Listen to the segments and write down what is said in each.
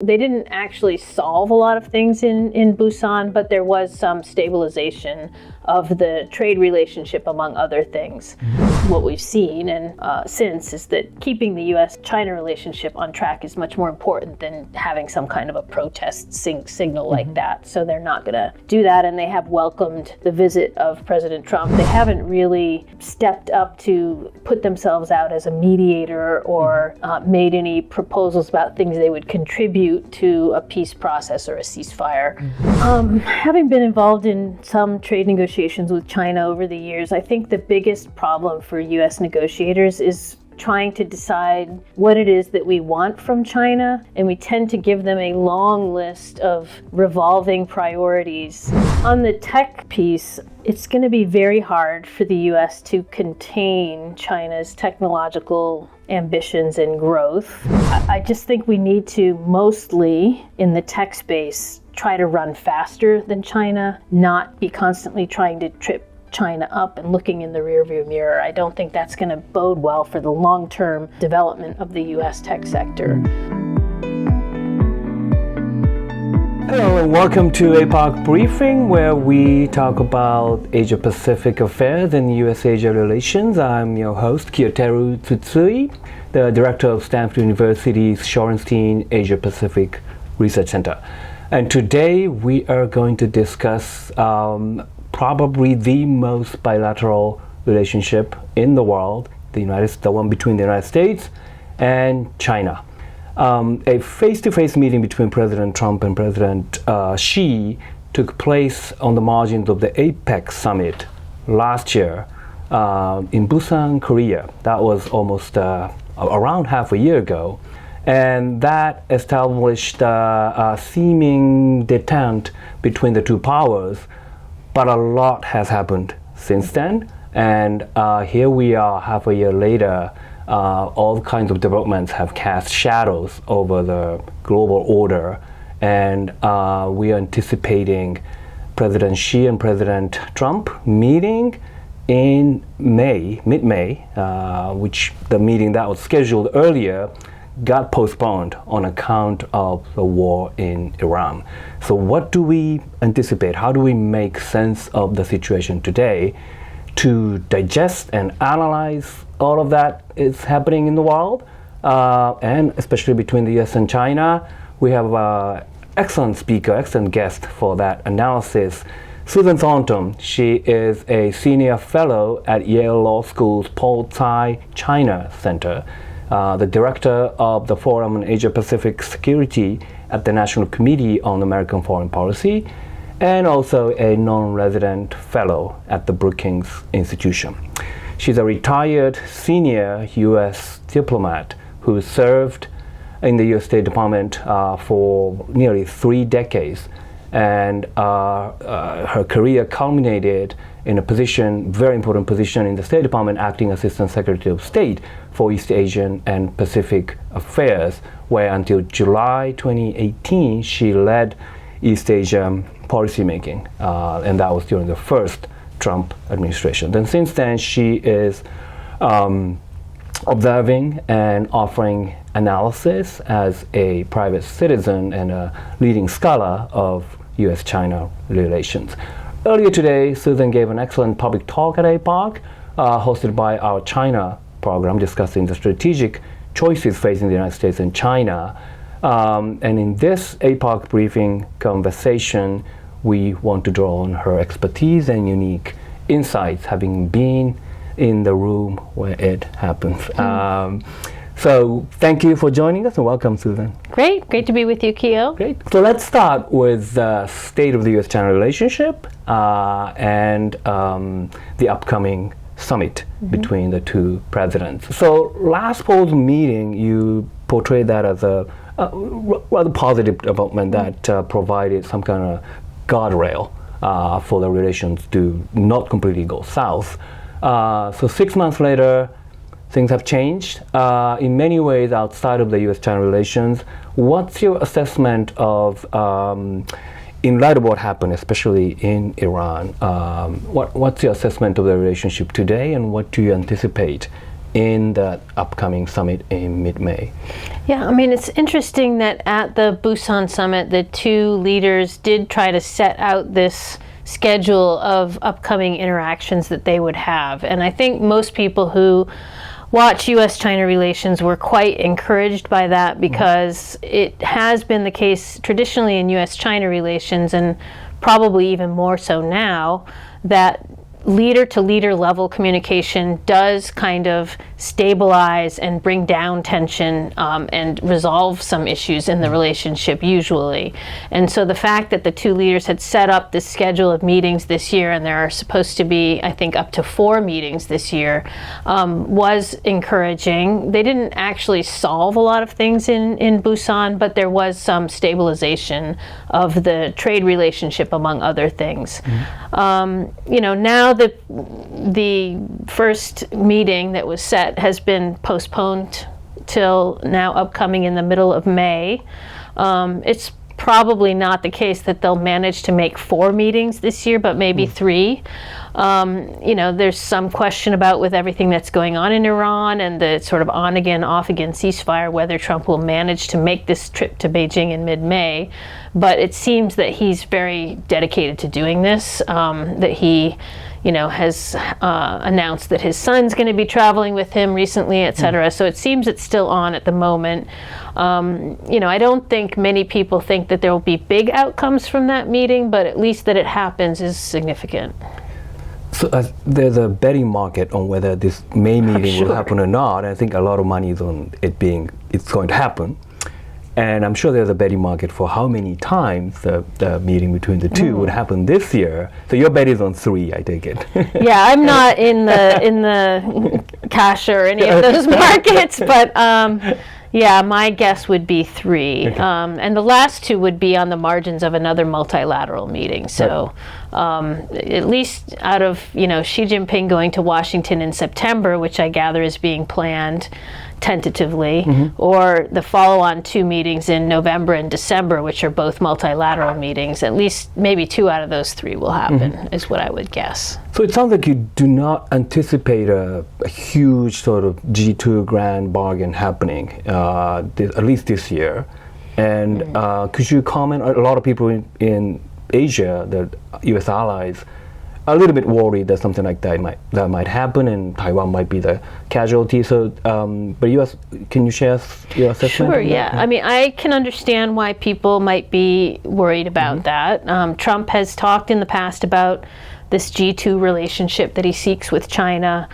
They didn't actually solve a lot of things in Busan, but there was some stabilization of the trade relationship, among other things. What we've seen and since is that keeping the U.S. China relationship on track is much more important than having some kind of a protest signal like that. So they're not going to do that, and they have welcomed the visit of President Trump. They haven't really stepped up to put themselves out as a mediator or made any proposals about things they would contribute to a peace process or a ceasefire. Having been involved in some trade negotiations with China over the years, I think the biggest problem for U.S. negotiators is trying to decide what it is that we want from China, and we tend to give them a long list of revolving priorities. On the tech piece, it's going to be very hard for the U.S. to contain China's technological ambitions and growth. I just think we need to mostly, in the tech space, try to run faster than China, not be constantly trying to trip China up and looking in the rearview mirror. I don't think that's going to bode well for the long-term development of the U.S. tech sector. Hello and welcome to APAC Briefing, where we talk about Asia-Pacific affairs and U.S.-Asia relations. I'm your host, Kiyoteru Tsutsui, the director of Stanford University's Shorenstein Asia-Pacific Research Center. And today we are going to discuss probably the most bilateral relationship in the world, the one between the United States and China. A face-to-face meeting between President Trump and President Xi took place on the margins of the APEC summit last year in Busan, Korea. That was almost around half a year ago. And that established a seeming detente between the two powers. But a lot has happened since then. And here we are half a year later. All kinds of developments have cast shadows over the global order. And we are anticipating President Xi and President Trump meeting in mid-May, which the meeting that was scheduled earlier got postponed on account of the war in Iran. So what do we anticipate? How do we make sense of the situation today to digest and analyze all of that is happening in the world, and especially between the US and China? We have an excellent speaker, excellent guest for that analysis, Susan Thornton. She is a senior fellow at Yale Law School's Paul Tsai China Center, the director of the Forum on Asia-Pacific Security at the National Committee on American Foreign Policy, and also a non-resident fellow at the Brookings Institution. She's a retired senior U.S. diplomat who served in the U.S. State Department for nearly 3 decades, and her career culminated in a position, very important position in the State Department, acting Assistant Secretary of State for East Asian and Pacific Affairs, where until July 2018, she led East Asia policymaking, and that was during the first Trump administration. Then since then, she is observing and offering analysis as a private citizen and a leading scholar of U.S.-China relations. Earlier today, Susan gave an excellent public talk at APAC, hosted by our China program, discussing the strategic choices facing the United States and China. And in this APAC briefing conversation, we want to draw on her expertise and unique insights, having been in the room where it happens. So thank you for joining us, and welcome, Susan. Great to be with you, Kiyo. Great. So let's start with the state of the U.S.-China relationship and the upcoming summit between the two presidents. So last fall's meeting, you portrayed that as a rather positive development that provided some kind of guardrail for the relations to not completely go south. So 6 months later, things have changed in many ways outside of the U.S.-China relations. What's your assessment of, in light of what happened, especially in Iran, what's your assessment of the relationship today, and what do you anticipate in the upcoming summit in mid-May. Yeah, I mean, it's interesting that at the Busan summit, the two leaders did try to set out this schedule of upcoming interactions that they would have. And I think most people who watch U.S. China relations were quite encouraged by that, because it has been the case traditionally in U.S. China relations, and probably even more so now, that leader-to-leader level communication does kind of stabilize and bring down tension and resolve some issues in the relationship usually. And so the fact that the two leaders had set up this schedule of meetings this year, and there are supposed to be, I think, up to 4 meetings this year, was encouraging. They didn't actually solve a lot of things in Busan, but there was some stabilization of the trade relationship, among other things. Now the first meeting that was set has been postponed till now, upcoming in the middle of May. It's probably not the case that they'll manage to make 4 meetings this year, but maybe 3. There's some question about, with everything that's going on in Iran and the sort of on again, off again ceasefire, whether Trump will manage to make this trip to Beijing in mid-May. But it seems that he's very dedicated to doing this, that he has announced that his son's going to be traveling with him recently, et cetera. So it seems it's still on at the moment. I don't think many people think that there will be big outcomes from that meeting, but at least that it happens is significant. So there's a betting market on whether this May meeting will happen or not. I think a lot of money is on it's going to happen. And I'm sure there's a betting market for how many times the meeting between the two would happen this year. So your bet is on 3, I take it. Yeah, I'm not in the cash or any of those markets, but yeah, my guess would be 3. Okay. And the last 2 would be on the margins of another multilateral meeting. So at least out of Xi Jinping going to Washington in September, which I gather is being planned tentatively, or the follow-on 2 meetings in November and December, which are both multilateral meetings, at least maybe 2 out of those 3 will happen, is what I would guess. So it sounds like you do not anticipate a huge sort of G2 grand bargain happening, at least this year. And could you comment, a lot of people in Asia, the U.S. allies, a little bit worried that something like that might happen, and Taiwan might be the casualty. So, but can you share your assessment? Sure. Yeah. I mean, I can understand why people might be worried about that. Trump has talked in the past about this G2 relationship that he seeks with China.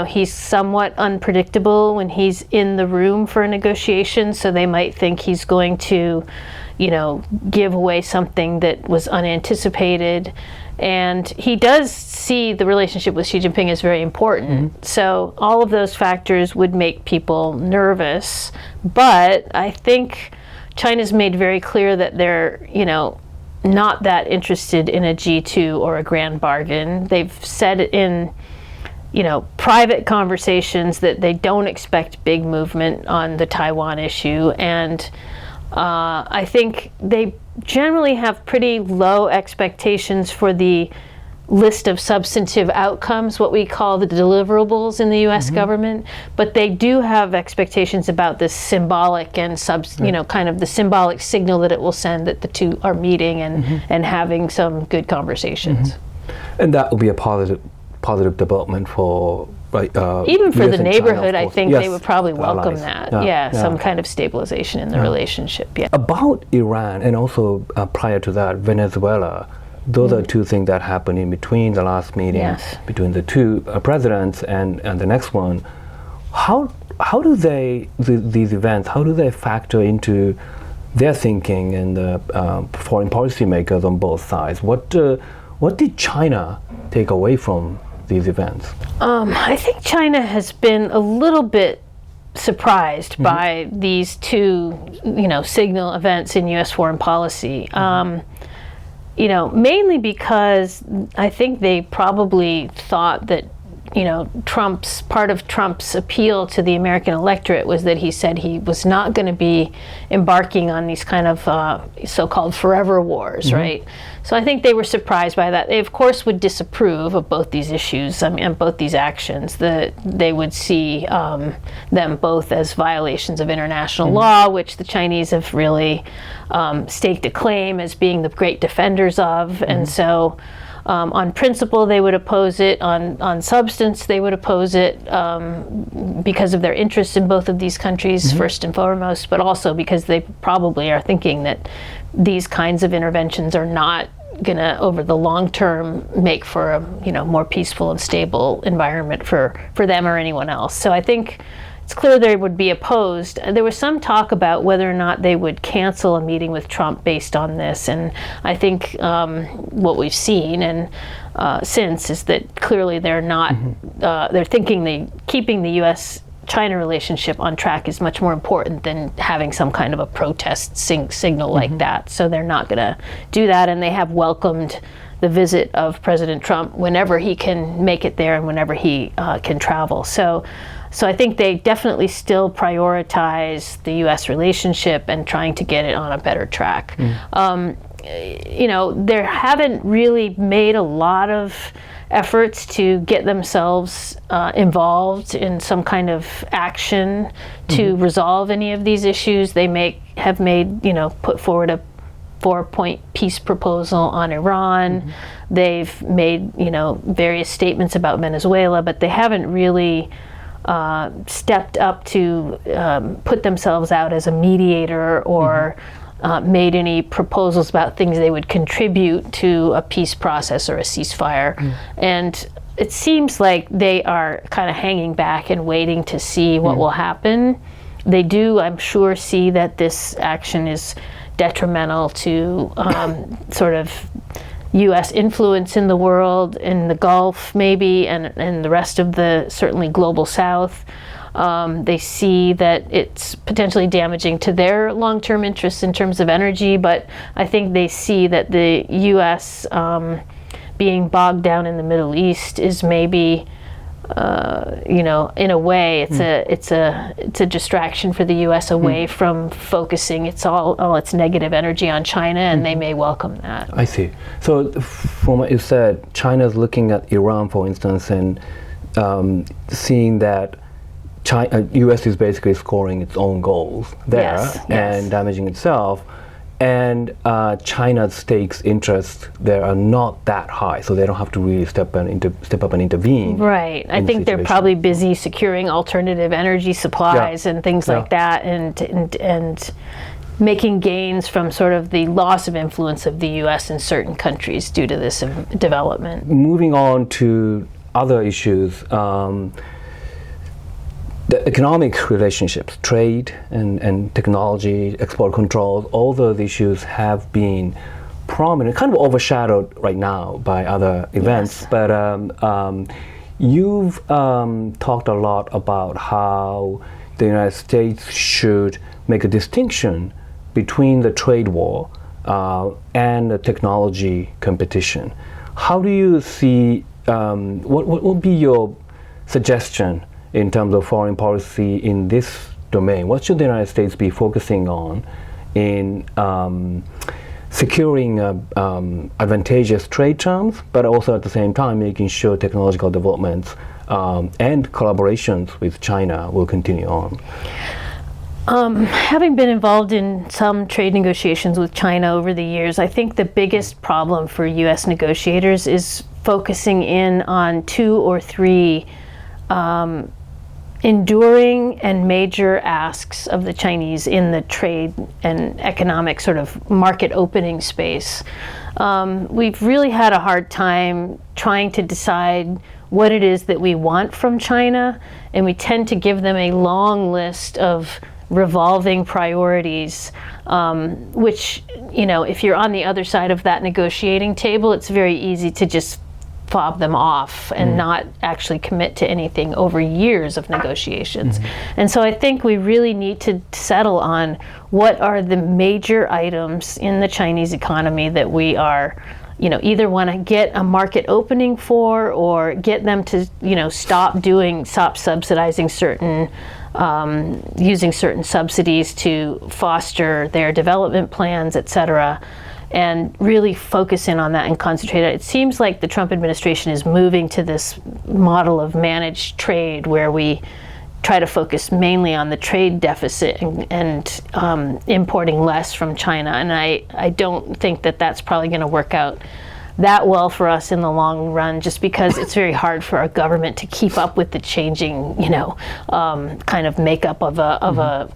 He's somewhat unpredictable when he's in the room for a negotiation, so they might think he's going to, give away something that was unanticipated. And he does see the relationship with Xi Jinping as very important. So all of those factors would make people nervous. But I think China's made very clear that they're, not that interested in a G2 or a grand bargain. They've said in, private conversations that they don't expect big movement on the Taiwan issue. And I think they generally have pretty low expectations for the list of substantive outcomes, what we call the deliverables in the U.S. government, but they do have expectations about this symbolic and kind of the symbolic signal that it will send that the two are meeting and having some good conversations. And that will be a positive development for even for US the neighborhood, China, I think they would probably welcome allies. that. Some kind of stabilization in the relationship. Yeah. About Iran, and also prior to that, Venezuela, those are 2 things that happened in between the last meeting between the 2 presidents and the next one. How do these events, how do they factor into their thinking and the foreign policy makers on both sides? What did China take away from these events? I think China has been a little bit surprised by these 2, signal events in U.S. foreign policy. Mainly because I think they probably thought that part of Trump's appeal to the American electorate was that he said he was not going to be embarking on these kind of so-called forever wars, right? So I think they were surprised by that. They, of course, would disapprove of both these issues, and both these actions. That they would see them both as violations of international law, which the Chinese have really staked a claim as being the great defenders of, and so. On principle, they would oppose it. On substance, they would oppose it because of their interest in both of these countries, first and foremost, but also because they probably are thinking that these kinds of interventions are not going to, over the long term, make for a more peaceful and stable environment for them or anyone else. So I think it's clear they would be opposed. There was some talk about whether or not they would cancel a meeting with Trump based on this, and I think what we've seen and since is that clearly they're not. They're thinking keeping the U.S. China relationship on track is much more important than having some kind of a protest signal like that. So they're not going to do that, and they have welcomed the visit of President Trump whenever he can make it there and whenever he can travel. So I think they definitely still prioritize the U.S. relationship and trying to get it on a better track. They haven't really made a lot of efforts to get themselves involved in some kind of action to resolve any of these issues. They have put forward a 4-point peace proposal on Iran. They've made various statements about Venezuela, but they haven't really stepped up to put themselves out as a mediator or made any proposals about things they would contribute to a peace process or a ceasefire. And it seems like they are kind of hanging back and waiting to see what will happen. They do, I'm sure, see that this action is detrimental to sort of U.S. influence in the world, in the Gulf maybe, and the rest of the certainly global South. They see that it's potentially damaging to their long-term interests in terms of energy, but I think they see that the U.S. Being bogged down in the Middle East is maybe in a way, it's a distraction for the U.S. away from focusing all its negative energy on China, and they may welcome that. I see. So, from what you said, China's looking at Iran, for instance, and seeing that U.S. is basically scoring its own goals there and damaging itself. And China's stakes interests there are not that high, so they don't have to really step up and intervene. Right. I think they're probably busy securing alternative energy supplies and things like that, and making gains from sort of the loss of influence of the U.S. in certain countries due to this development. Moving on to other issues. The economic relationships, trade and technology, export controls, all those issues have been prominent, kind of overshadowed right now by other events. Yes. But you've talked a lot about how the United States should make a distinction between the trade war and the technology competition. How do you see, what would be your suggestion in terms of foreign policy in this domain? What should the United States be focusing on in securing advantageous trade terms, but also at the same time making sure technological developments and collaborations with China will continue on? Having been involved in some trade negotiations with China over the years, I think the biggest problem for U.S. negotiators is focusing in on 2 or 3 enduring and major asks of the Chinese in the trade and economic sort of market opening space. We've really had a hard time trying to decide what it is that we want from China, and we tend to give them a long list of revolving priorities, which, if you're on the other side of that negotiating table, it's very easy to just fob them off and not actually commit to anything over years of negotiations. And so I think we really need to settle on what are the major items in the Chinese economy that we are either want to get a market opening for, or get them to, stop subsidizing certain, using certain subsidies to foster their development plans, et cetera, and really focus in on that and concentrate. It seems like the Trump administration is moving to this model of managed trade, where we try to focus mainly on the trade deficit and importing less from China. And I don't think that that's probably going to work out that well for us in the long run, just because it's very hard for our government to keep up with the changing, kind of makeup of a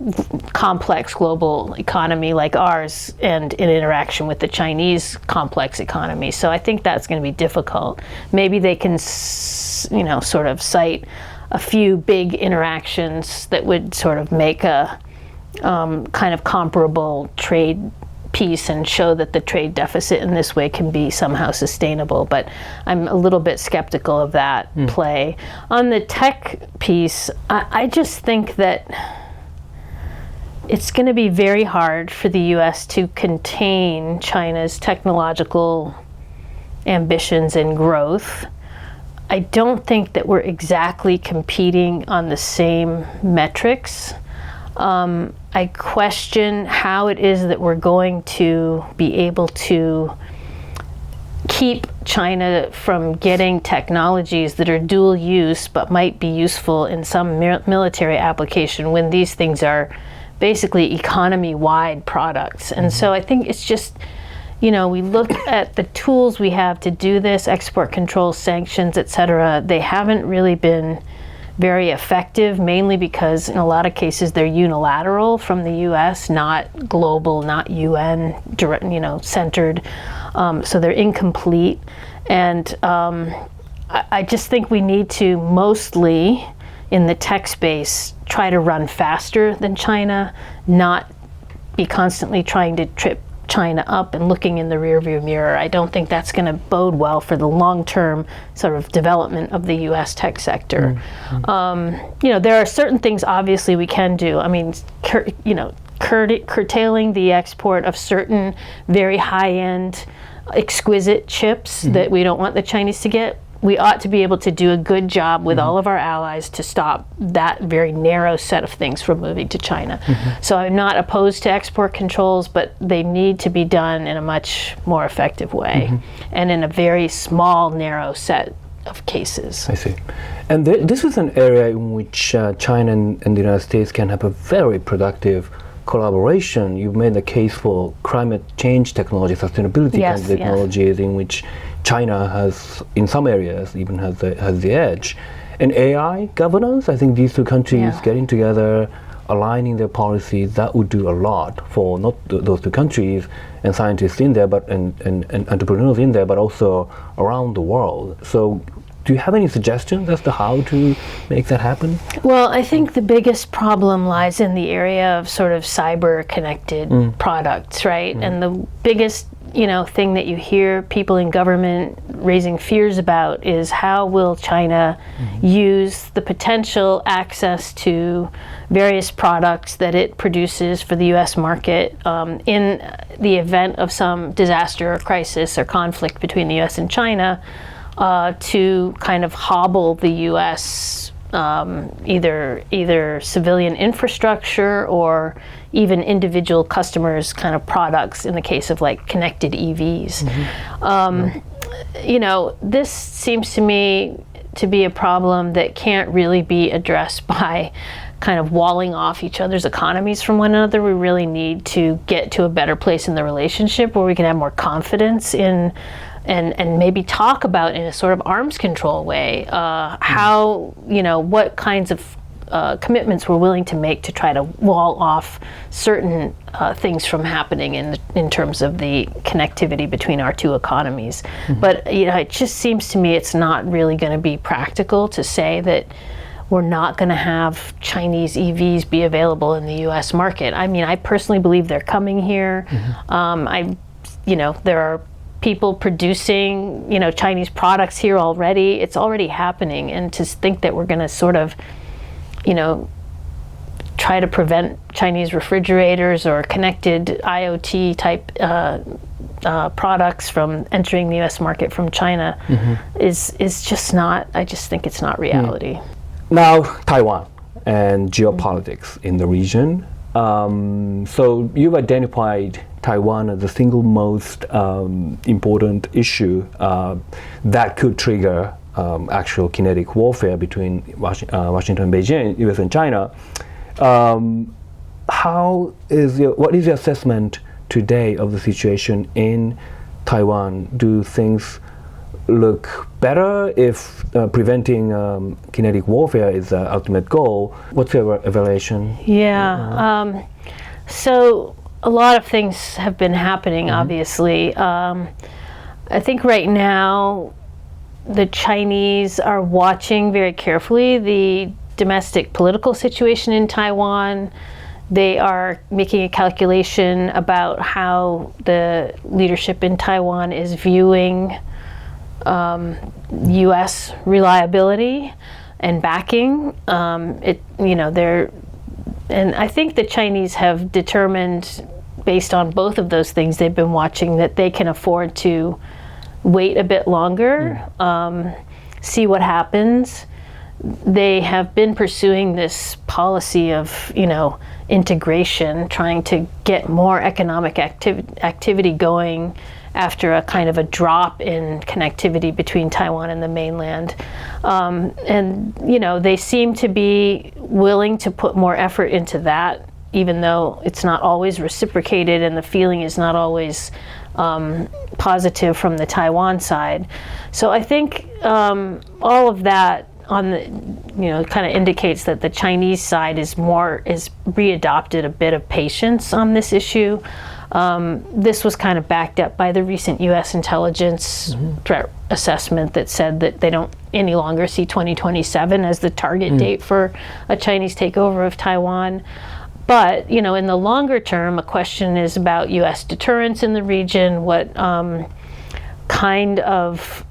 complex global economy like ours, and in interaction with the Chinese complex economy. So I think that's going to be difficult. Maybe they can, sort of cite a few big interactions that would sort of make a kind of comparable trade piece and show that the trade deficit in this way can be somehow sustainable. But I'm a little bit skeptical of that play. On the tech piece, I just think that it's going to be very hard for the U.S. to contain China's technological ambitions and growth. I don't think that we're exactly competing on the same metrics. I question how it is that we're going to be able to keep China from getting technologies that are dual use but might be useful in some military application, when these things are basically economy-wide products. And so I think it's just, we look at the tools we have to do this, export control, sanctions, et cetera. They haven't really been very effective, mainly because in a lot of cases they're unilateral from the U.S., not global, not UN centered. So they're incomplete. And I just think we need to mostly, in the tech space, try to run faster than China, not be constantly trying to trip China up and looking in the rearview mirror. I don't think that's going to bode well for the long-term sort of development of the U.S. tech sector. There are certain things obviously we can do. I mean, curtailing the export of certain very high-end, exquisite chips that we don't want the Chinese to get. We ought to be able to do a good job with all of our allies to stop that very narrow set of things from moving to China. So I'm not opposed to export controls, but they need to be done in a much more effective way and in a very small, narrow set of cases. I see. And this is an area in which China and the United States can have a very productive collaboration. You've made the case for climate change technology, sustainability kind of technologies in which China has, in some areas, even has the edge. And AI governance, I think these two countries getting together, aligning their policies, that would do a lot for not those two countries and scientists in there, but and entrepreneurs in there, but also around the world. So do you have any suggestions as to how to make that happen? Well, I think the biggest problem lies in the area of sort of cyber-connected products, right? And the biggest thing that you hear people in government raising fears about is how will China use the potential access to various products that it produces for the U.S. market in the event of some disaster or crisis or conflict between the U.S. and China, to kind of hobble the U.S. Either civilian infrastructure or even individual customers' kind of products, in the case of like connected EVs. This seems to me to be a problem that can't really be addressed by kind of walling off each other's economies from one another. We really need to get to a better place in the relationship where we can have more confidence in and maybe talk about in a sort of arms control way how, what kinds of commitments we're willing to make to try to wall off certain things from happening in terms of the connectivity between our two economies. But it just seems to me it's not really going to be practical to say that we're not going to have Chinese EVs be available in the U.S. market. I mean, I personally believe they're coming here. There are people producing, Chinese products here already. It's already happening. And to think that we're going to sort of, try to prevent Chinese refrigerators or connected IoT type products from entering the U.S. market from China is just not. I just think it's not reality. Now, Taiwan and geopolitics in the region. So you've identified Taiwan as the single most important issue that could trigger actual kinetic warfare between Washington, Beijing, U.S. and China. What is your assessment today of the situation in Taiwan? Do things look better if preventing kinetic warfare is the ultimate goal? What's your evaluation? Yeah. So a lot of things have been happening, obviously. I think right now the Chinese are watching very carefully the domestic political situation in Taiwan. They are making a calculation about how the leadership in Taiwan is viewing U.S. reliability and backing. And I think the Chinese have determined, based on both of those things they've been watching, that they can afford to wait a bit longer, see what happens. They have been pursuing this policy of, integration, trying to get more economic activity going after a kind of a drop in connectivity between Taiwan and the mainland. They seem to be willing to put more effort into that, even though it's not always reciprocated and the feeling is not always positive from the Taiwan side. So I think all of that kind of indicates that the Chinese side is readopted a bit of patience on this issue. This was kind of backed up by the recent U.S. intelligence threat assessment that said that they don't any longer see 2027 as the target date for a Chinese takeover of Taiwan. But, in the longer term, a question is about U.S. deterrence in the region, what kind of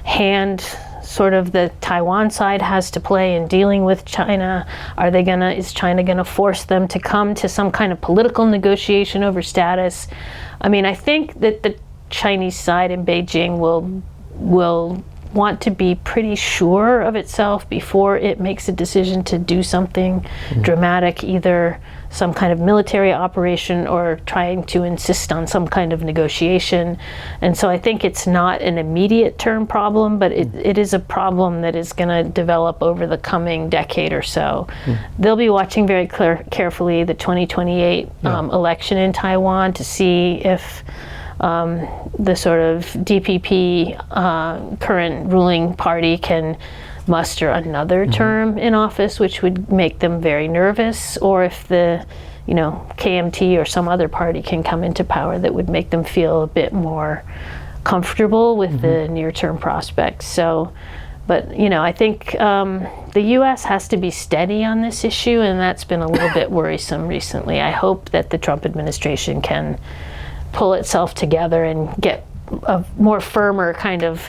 hand sort of the Taiwan side has to play in dealing with China. Is China gonna force them to come to some kind of political negotiation over status? I mean, I think that the Chinese side in Beijing will want to be pretty sure of itself before it makes a decision to do something dramatic, either some kind of military operation or trying to insist on some kind of negotiation. And so I think it's not an immediate term problem, but it is a problem that is going to develop over the coming decade or so. They'll be watching very carefully the 2028 election in Taiwan to see if the sort of DPP current ruling party can muster another term in office, which would make them very nervous, or if the KMT or some other party can come into power that would make them feel a bit more comfortable with the near-term prospects. So, but I think the U.S. has to be steady on this issue, and that's been a little bit worrisome recently. I hope that the Trump administration can pull itself together and get a more firmer kind of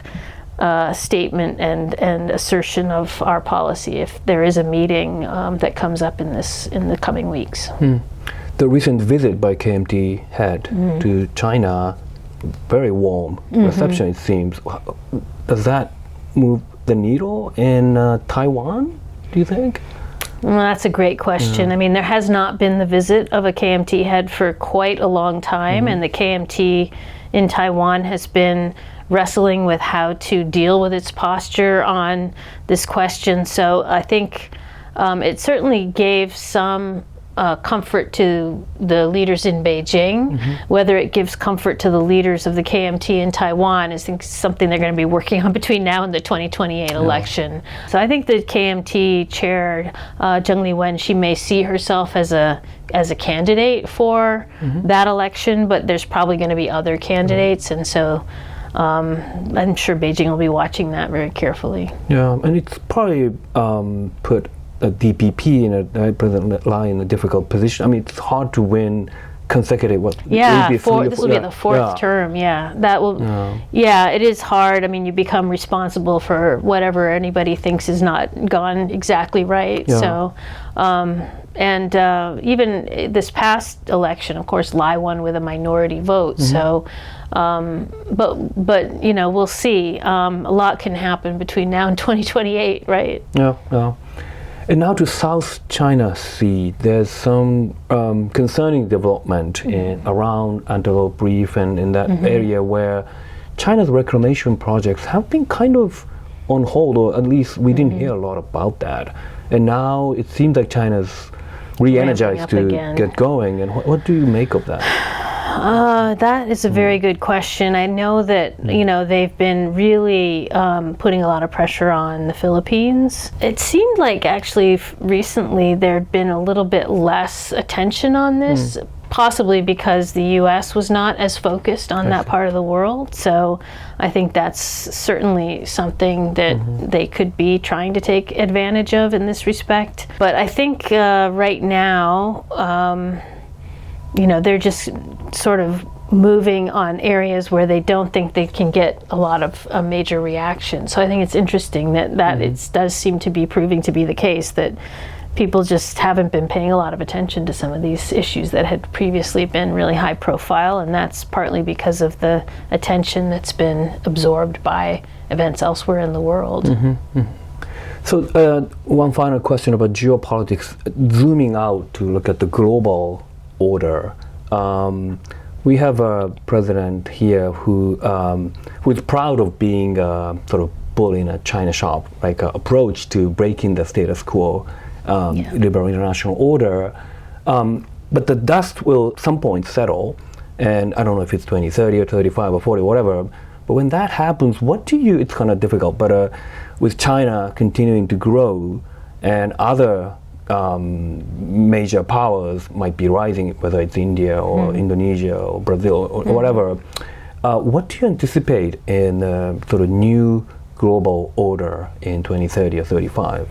statement and assertion of our policy if there is a meeting that comes up in the coming weeks. The recent visit by KMT head to China, very warm reception, it seems. Does that move the needle in Taiwan, do you think? Well, that's a great question. I mean, there has not been the visit of a KMT head for quite a long time, and the KMT in Taiwan has been wrestling with how to deal with its posture on this question. So I think it certainly gave some comfort to the leaders in Beijing. Whether it gives comfort to the leaders of the KMT in Taiwan is something they're going to be working on between now and the 2028 election. So I think the KMT chair, Zheng Liwen, she may see herself as a candidate for that election, but there's probably going to be other candidates, and so I'm sure Beijing will be watching that very carefully. Yeah, and it's probably put a DPP in a difficult position. I mean, it's hard to win consecutive. This will be the fourth term. Yeah, that will. Yeah, it is hard. I mean, you become responsible for whatever anybody thinks is not gone exactly right. So, And even this past election, of course, Lai won with a minority vote. So, but we'll see. A lot can happen between now and 2028, right? Yeah. And now to South China Sea, there's some concerning development around Antelope Reef and in that area where China's reclamation projects have been kind of on hold, or at least we didn't hear a lot about that. And now it seems like China's re-energized to get going. And what do you make of that? That is a very good question. I know that, they've been really putting a lot of pressure on the Philippines. It seemed like actually recently there'd been a little bit less attention on this, possibly because the U.S. was not as focused on that part of the world. So I think that's certainly something that they could be trying to take advantage of in this respect. But I think right now, they're just sort of moving on areas where they don't think they can get a lot of a major reaction. So I think it's interesting that it does seem to be proving to be the case that people just haven't been paying a lot of attention to some of these issues that had previously been really high profile, and that's partly because of the attention that's been absorbed by events elsewhere in the world. So one final question about geopolitics, zooming out to look at the global order. We have a president here who is proud of being sort of bull in a china shop, like an approach to breaking the status quo, liberal international order. But the dust will at some point settle, and I don't know if it's 2030 or 35 or 40, whatever. But when that happens, it's kind of difficult, but with China continuing to grow and other major powers might be rising, whether it's India or Indonesia or Brazil or whatever. What do you anticipate in sort of new global order in 2030 or 35?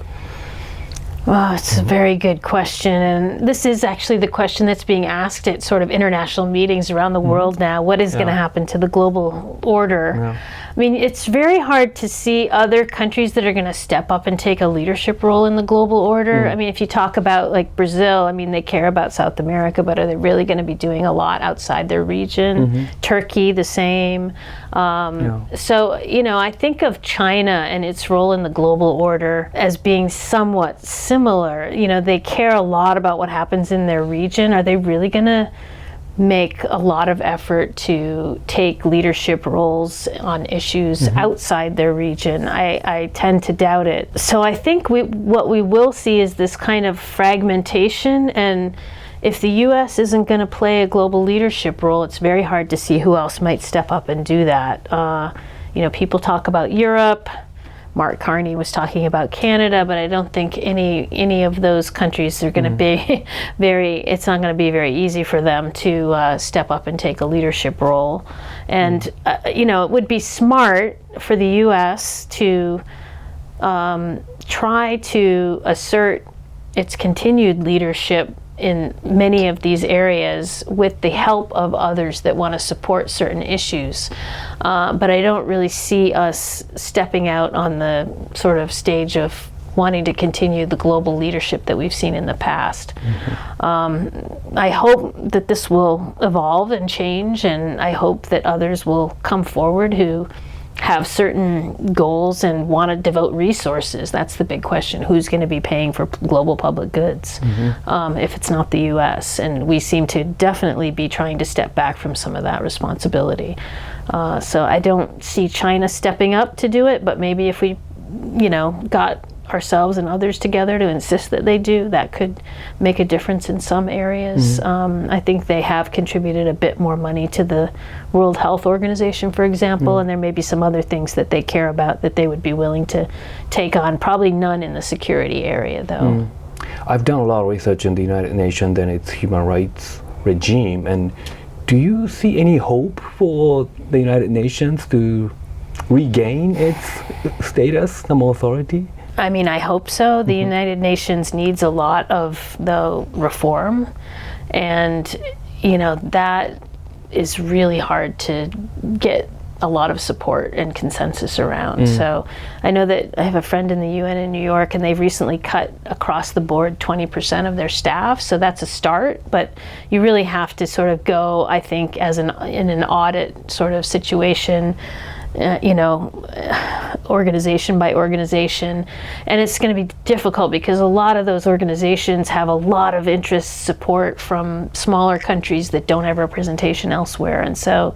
Well, it's a very good question, and this is actually the question that's being asked at sort of international meetings around the world now. What is going to happen to the global order? I mean, it's very hard to see other countries that are going to step up and take a leadership role in the global order. I mean, if you talk about like Brazil, I mean, they care about South America, but are they really going to be doing a lot outside their region? Turkey, the same. So, I think of China and its role in the global order as being somewhat similar. They care a lot about what happens in their region. Are they really going to make a lot of effort to take leadership roles on issues outside their region? I tend to doubt it. So I think what we will see is this kind of fragmentation, and if the U.S. isn't going to play a global leadership role, it's very hard to see who else might step up and do that. People talk about Europe. Mark Carney was talking about Canada, but I don't think any of those countries are going to be it's not going to be very easy for them to step up and take a leadership role. And, it would be smart for the U.S. to try to assert its continued leadership in many of these areas with the help of others that want to support certain issues. But I don't really see us stepping out on the sort of stage of wanting to continue the global leadership that we've seen in the past. I hope that this will evolve and change, and I hope that others will come forward who have certain goals and want to devote resources. That's the big question. Who's going to be paying for global public goods if it's not the U.S.? And we seem to definitely be trying to step back from some of that responsibility. So I don't see China stepping up to do it, but maybe if we, got ourselves and others together to insist that they do, that could make a difference in some areas. I think they have contributed a bit more money to the World Health Organization, for example, and there may be some other things that they care about that they would be willing to take on. Probably none in the security area, though. I've done a lot of research in the United Nations and its human rights regime, and do you see any hope for the United Nations to regain its status, some authority? I mean, I hope so. The United Nations needs a lot of the reform, and that is really hard to get a lot of support and consensus around. So I know that I have a friend in the UN in New York, and they've recently cut across the board 20% of their staff. So that's a start, but you really have to sort of go, I think, in an audit sort of situation, organization by organization. And it's going to be difficult because a lot of those organizations have a lot of interest support from smaller countries that don't have representation elsewhere. And so,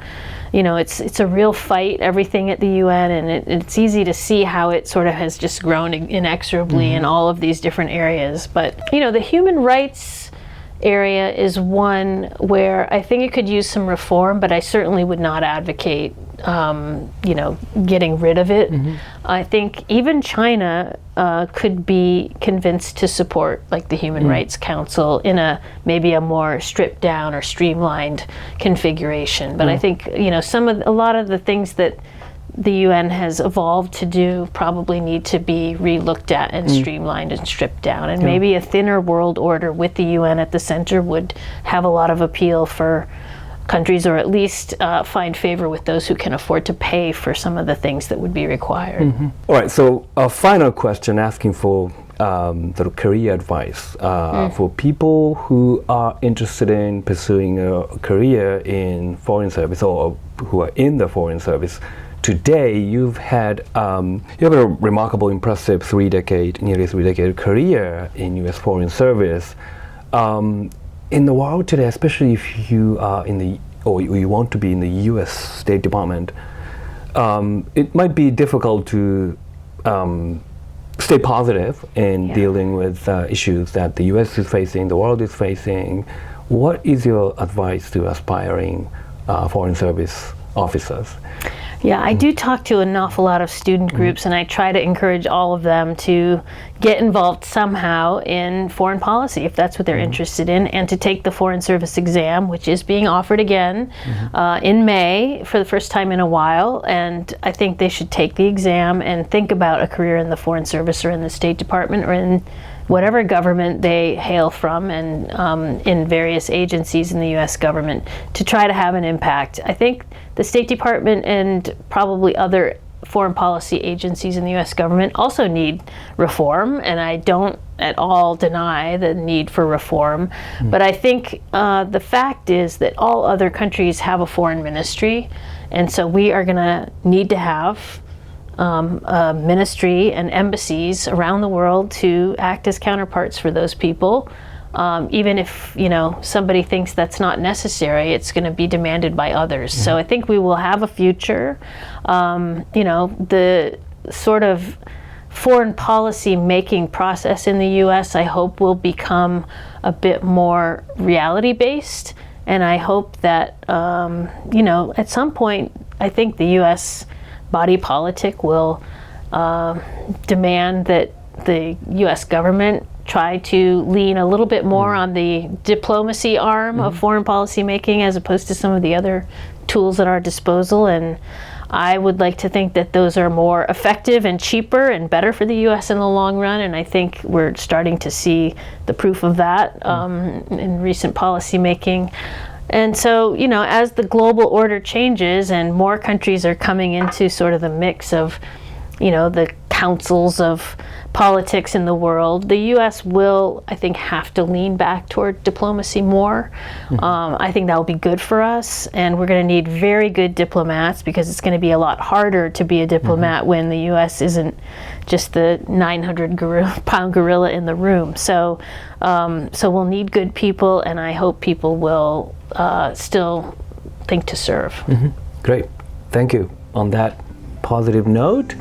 it's a real fight, everything at the UN, and it's easy to see how it sort of has just grown inexorably in all of these different areas. But, the human rights area is one where I think it could use some reform, but I certainly would not advocate getting rid of it. I think even China could be convinced to support like the Human Rights Council in maybe a more stripped down or streamlined configuration. But I think a lot of the things that the UN has evolved to do probably need to be re-looked at and streamlined and stripped down. And maybe a thinner world order with the UN at the center would have a lot of appeal for countries, or at least find favor with those who can afford to pay for some of the things that would be required. All right, so a final question asking for sort of career advice for people who are interested in pursuing a career in foreign service or who are in the foreign service. Today, you have a remarkable, impressive nearly three-decade career in U.S. foreign service. In the world today, especially if you are you want to be in the U.S. State Department, it might be difficult to stay positive in dealing with issues that the U.S. is facing, the world is facing. What is your advice to aspiring foreign service officers? Yeah, I do talk to an awful lot of student groups, and I try to encourage all of them to get involved somehow in foreign policy, if that's what they're interested in, and to take the Foreign Service exam, which is being offered again in May for the first time in a while. And I think they should take the exam and think about a career in the Foreign Service or in the State Department or in whatever government they hail from, and in various agencies in the U.S. government, to try to have an impact. I think the State Department and probably other foreign policy agencies in the U.S. government also need reform, and I don't at all deny the need for reform. But I think the fact is that all other countries have a foreign ministry, and so we are going to need to have a ministry and embassies around the world to act as counterparts for those people. Even if somebody thinks that's not necessary, it's going to be demanded by others. So I think we will have a future. The sort of foreign policy making process in the U.S., I hope, will become a bit more reality based, and I hope that at some point, I think the U.S. body politic will demand that the U.S. government try to lean a little bit more on the diplomacy arm of foreign policy making as opposed to some of the other tools at our disposal. And I would like to think that those are more effective and cheaper and better for the U.S. in the long run. And I think we're starting to see the proof of that in recent policy making. And so, as the global order changes and more countries are coming into sort of the mix of, the councils of politics in the world, the U.S. will, I think, have to lean back toward diplomacy more. I think that will be good for us, and we're going to need very good diplomats, because it's going to be a lot harder to be a diplomat when the U.S. isn't just the 900-pound gorilla in the room. So we'll need good people, and I hope people will still think to serve. Great. Thank you. On that positive note,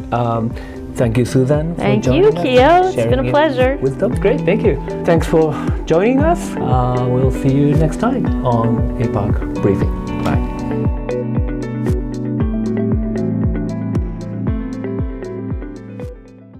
thank you, Susan, for joining us. Thank you, Kyo. It's been a pleasure. Wisdom. Great. Thank you. Thanks for joining us. We'll see you next time on APOC Briefing. Bye.